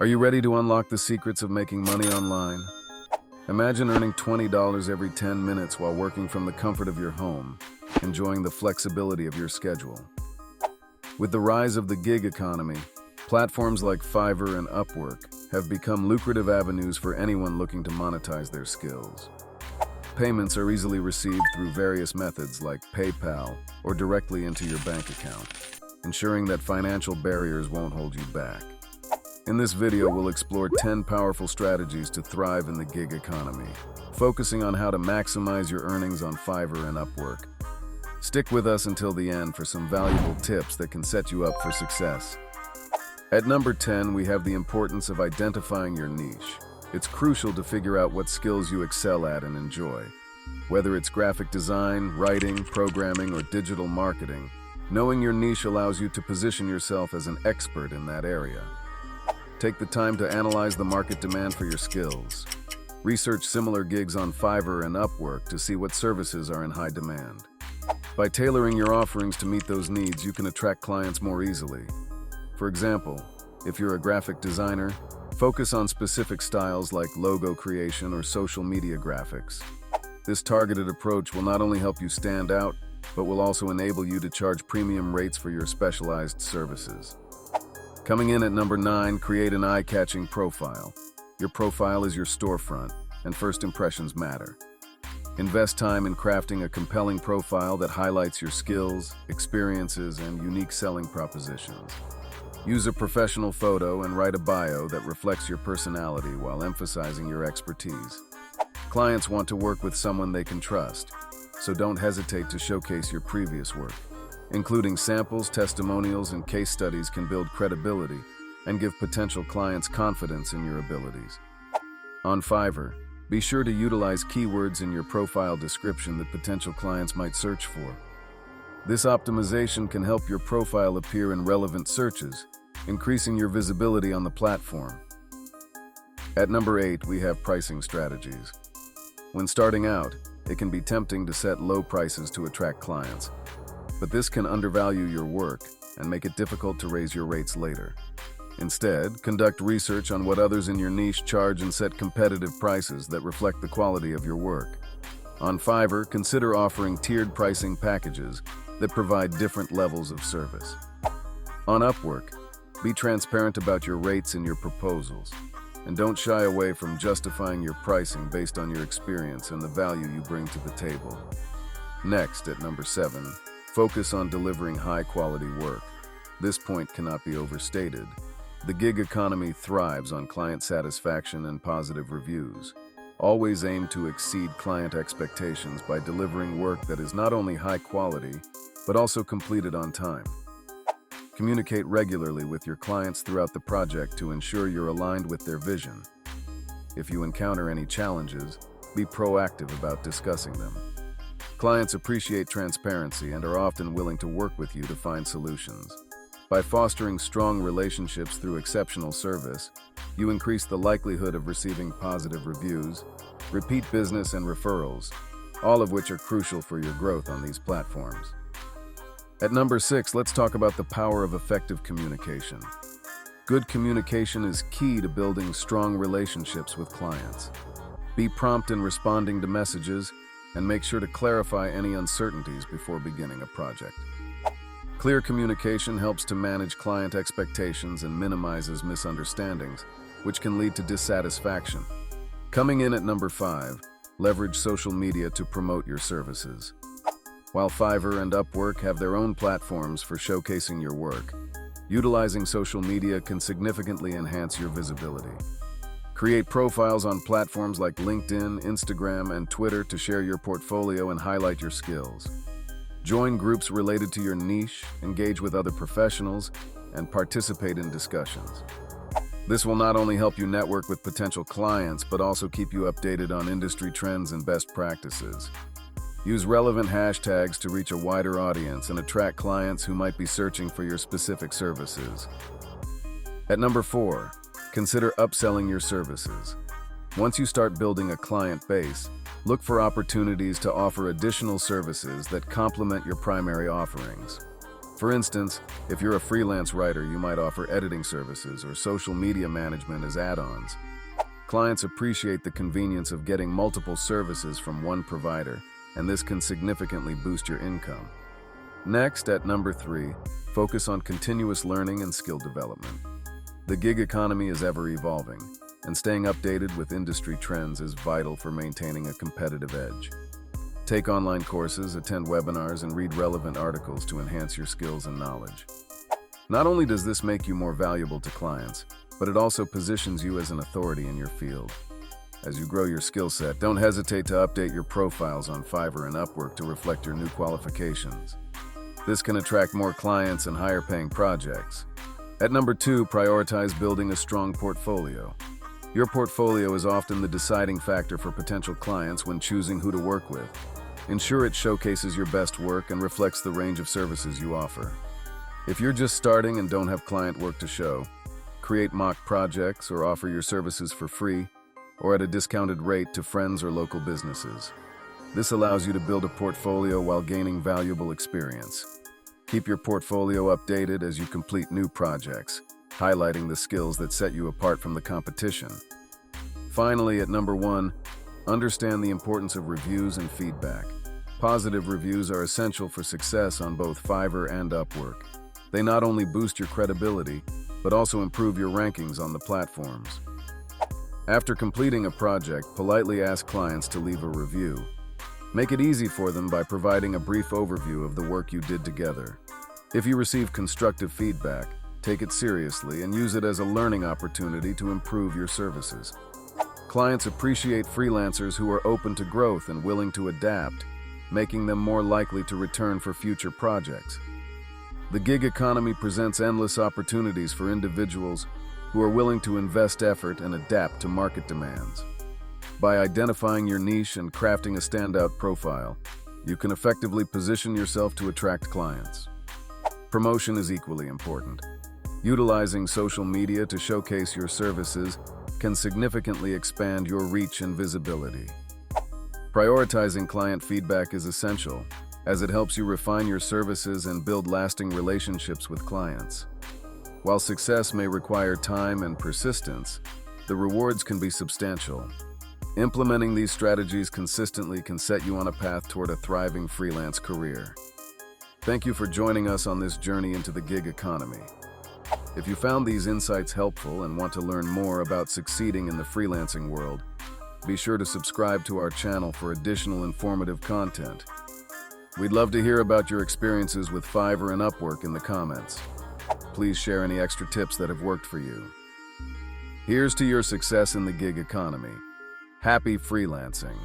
Are you ready to unlock the secrets of making money online? Imagine earning $20 every 10 minutes while working from the comfort of your home, enjoying the flexibility of your schedule. With the rise of the gig economy, platforms like Fiverr and Upwork have become lucrative avenues for anyone looking to monetize their skills. Payments are easily received through various methods like PayPal or directly into your bank account, ensuring that financial barriers won't hold you back. In this video, we'll explore 10 powerful strategies to thrive in the gig economy, focusing on how to maximize your earnings on Fiverr and Upwork. Stick with us until the end for some valuable tips that can set you up for success. At number 10, we have the importance of identifying your niche. It's crucial to figure out what skills you excel at and enjoy. Whether it's graphic design, writing, programming, or digital marketing, knowing your niche allows you to position yourself as an expert in that area. Take the time to analyze the market demand for your skills. Research similar gigs on Fiverr and Upwork to see what services are in high demand. By tailoring your offerings to meet those needs, you can attract clients more easily. For example, if you're a graphic designer, focus on specific styles like logo creation or social media graphics. This targeted approach will not only help you stand out, but will also enable you to charge premium rates for your specialized services. Coming in at number 9, create an eye-catching profile. Your profile is your storefront, and first impressions matter. Invest time in crafting a compelling profile that highlights your skills, experiences, and unique selling propositions. Use a professional photo and write a bio that reflects your personality while emphasizing your expertise. Clients want to work with someone they can trust, so don't hesitate to showcase your previous work. Including samples, testimonials, and case studies can build credibility and give potential clients confidence in your abilities. On Fiverr, be sure to utilize keywords in your profile description that potential clients might search for. This optimization can help your profile appear in relevant searches, increasing your visibility on the platform. At number 8, we have pricing strategies. When starting out, it can be tempting to set low prices to attract clients, but this can undervalue your work and make it difficult to raise your rates later. Instead, conduct research on what others in your niche charge and set competitive prices that reflect the quality of your work. On Fiverr, consider offering tiered pricing packages that provide different levels of service. On Upwork, be transparent about your rates in your proposals, and don't shy away from justifying your pricing based on your experience and the value you bring to the table. Next, at number 7, focus on delivering high-quality work. This point cannot be overstated. The gig economy thrives on client satisfaction and positive reviews. Always aim to exceed client expectations by delivering work that is not only high quality, but also completed on time. Communicate regularly with your clients throughout the project to ensure you're aligned with their vision. If you encounter any challenges, be proactive about discussing them. Clients appreciate transparency and are often willing to work with you to find solutions. By fostering strong relationships through exceptional service, you increase the likelihood of receiving positive reviews, repeat business, and referrals, all of which are crucial for your growth on these platforms. At number 6, let's talk about the power of effective communication. Good communication is key to building strong relationships with clients. Be prompt in responding to messages, and make sure to clarify any uncertainties before beginning a project. Clear communication helps to manage client expectations and minimizes misunderstandings, which can lead to dissatisfaction. Coming in at number 5, leverage social media to promote your services. While Fiverr and Upwork have their own platforms for showcasing your work, utilizing social media can significantly enhance your visibility. Create profiles on platforms like LinkedIn, Instagram, and Twitter to share your portfolio and highlight your skills. Join groups related to your niche, engage with other professionals, and participate in discussions. This will not only help you network with potential clients, but also keep you updated on industry trends and best practices. Use relevant hashtags to reach a wider audience and attract clients who might be searching for your specific services. At number 4, consider upselling your services. Once you start building a client base, look for opportunities to offer additional services that complement your primary offerings. For instance, if you're a freelance writer, you might offer editing services or social media management as add-ons. Clients appreciate the convenience of getting multiple services from one provider, and this can significantly boost your income. Next, at number 3, focus on continuous learning and skill development. The gig economy is ever evolving, and staying updated with industry trends is vital for maintaining a competitive edge. Take online courses, attend webinars, and read relevant articles to enhance your skills and knowledge. Not only does this make you more valuable to clients, but it also positions you as an authority in your field. As you grow your skill set, don't hesitate to update your profiles on Fiverr and Upwork to reflect your new qualifications. This can attract more clients and higher-paying projects. At number 2, prioritize building a strong portfolio. Your portfolio is often the deciding factor for potential clients when choosing who to work with. Ensure it showcases your best work and reflects the range of services you offer. If you're just starting and don't have client work to show, create mock projects or offer your services for free or at a discounted rate to friends or local businesses. This allows you to build a portfolio while gaining valuable experience. Keep your portfolio updated as you complete new projects, highlighting the skills that set you apart from the competition. Finally, at number 1, understand the importance of reviews and feedback. Positive reviews are essential for success on both Fiverr and Upwork. They not only boost your credibility, but also improve your rankings on the platforms. After completing a project, politely ask clients to leave a review. Make it easy for them by providing a brief overview of the work you did together. If you receive constructive feedback, take it seriously and use it as a learning opportunity to improve your services. Clients appreciate freelancers who are open to growth and willing to adapt, making them more likely to return for future projects. The gig economy presents endless opportunities for individuals who are willing to invest effort and adapt to market demands. By identifying your niche and crafting a standout profile, you can effectively position yourself to attract clients. Promotion is equally important. Utilizing social media to showcase your services can significantly expand your reach and visibility. Prioritizing client feedback is essential, as it helps you refine your services and build lasting relationships with clients. While success may require time and persistence, the rewards can be substantial. Implementing these strategies consistently can set you on a path toward a thriving freelance career. Thank you for joining us on this journey into the gig economy. If you found these insights helpful and want to learn more about succeeding in the freelancing world, be sure to subscribe to our channel for additional informative content. We'd love to hear about your experiences with Fiverr and Upwork in the comments. Please share any extra tips that have worked for you. Here's to your success in the gig economy. Happy freelancing!